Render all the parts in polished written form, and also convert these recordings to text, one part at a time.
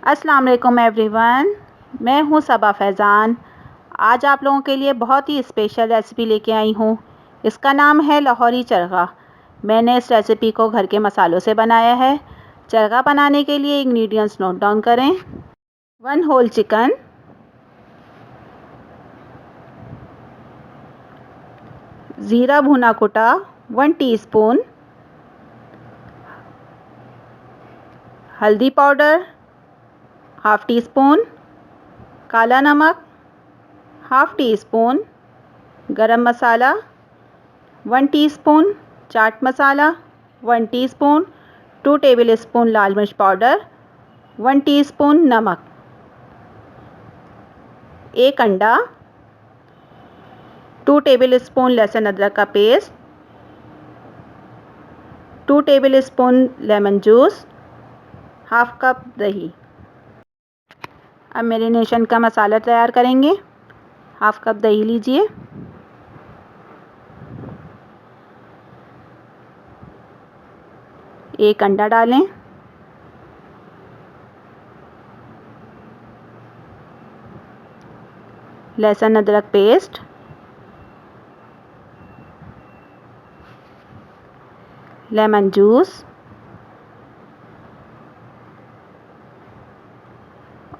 अस्सलाम वालेकुम एवरीवन, मैं हूं सबा फैज़ान। आज आप लोगों के लिए बहुत ही स्पेशल रेसिपी लेके आई हूं। इसका नाम है लाहौरी चरगा। मैंने इस रेसिपी को घर के मसालों से बनाया है। चरगा बनाने के लिए इंग्रेडिएंट्स नोट डाउन करें। 1 होल चिकन, ज़ीरा भुना कुटा 1 टीस्पून, हल्दी पाउडर हाफ़ टी स्पून, काला नमक हाफ़ टी स्पून, गरम मसाला 1 teaspoon, chaat masala 1 teaspoon, 2 table spoon लाल मिर्च पाउडर, 1 टीस्पून नमक, 1 अंडा, 2 टेबल स्पून लहसुन अदरक का paste, 2 table spoon lemon juice, half cup दही। अब मैरिनेशन का मसाला तैयार करेंगे। हाफ़ कप दही लीजिए, एक अंडा डालें, लहसुन अदरक पेस्ट, लेमन जूस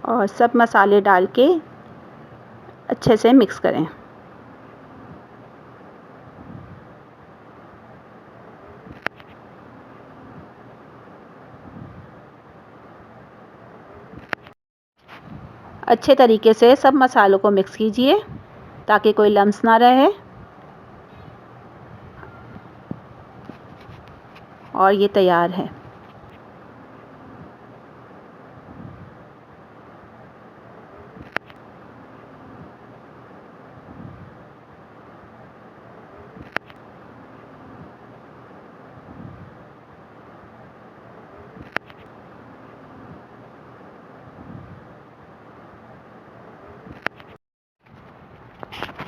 और सब मसाले डाल के अच्छे से मिक्स करें। अच्छे तरीके से सब मसालों को मिक्स कीजिए ताकि कोई लम्स ना रहे। और ये तैयार है।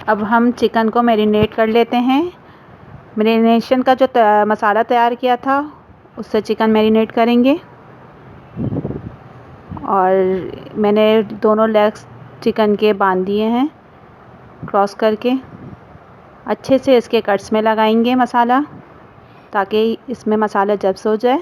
अब हम चिकन को मैरिनेट कर लेते हैं। मैरिनेशन का जो मसाला तैयार किया था उससे चिकन मैरिनेट करेंगे। और मैंने दोनों लेग्स चिकन के बांध दिए हैं क्रॉस करके। अच्छे से इसके कट्स में लगाएंगे मसाला ताकि इसमें मसाला जब्स हो जाए।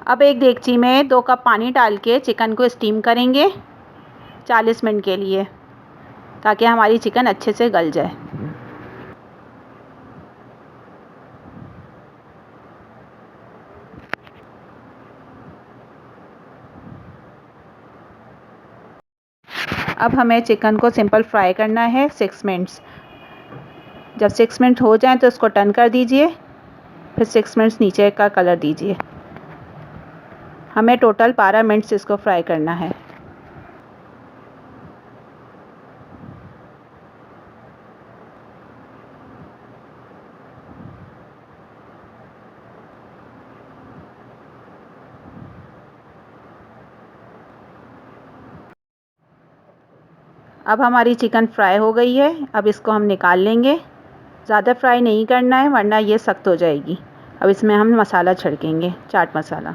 अब एक देगची में 2 कप पानी डाल के चिकन को स्टीम करेंगे 40 मिनट के लिए ताकि हमारी चिकन अच्छे से गल जाए। अब हमें चिकन को सिंपल फ्राई करना है 6 मिनट्स। जब 6 मिनट हो जाएं तो इसको टर्न कर दीजिए, फिर 6 मिनट्स नीचे का कलर दीजिए। हमें टोटल 12 मिनट्स इसको फ्राई करना है। अब हमारी चिकन फ्राई हो गई है। अब इसको हम निकाल लेंगे। ज़्यादा फ्राई नहीं करना है वरना ये सख्त हो जाएगी। अब इसमें हम मसाला छिड़केंगे, चाट मसाला।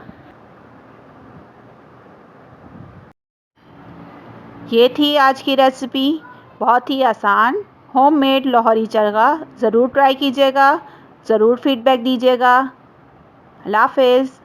ये थी आज की रेसिपी, बहुत ही आसान होममेड लाहौरी चरगा। ज़रूर ट्राई कीजिएगा, ज़रूर फीडबैक दीजिएगा। अल्लाह हाफ़िज़।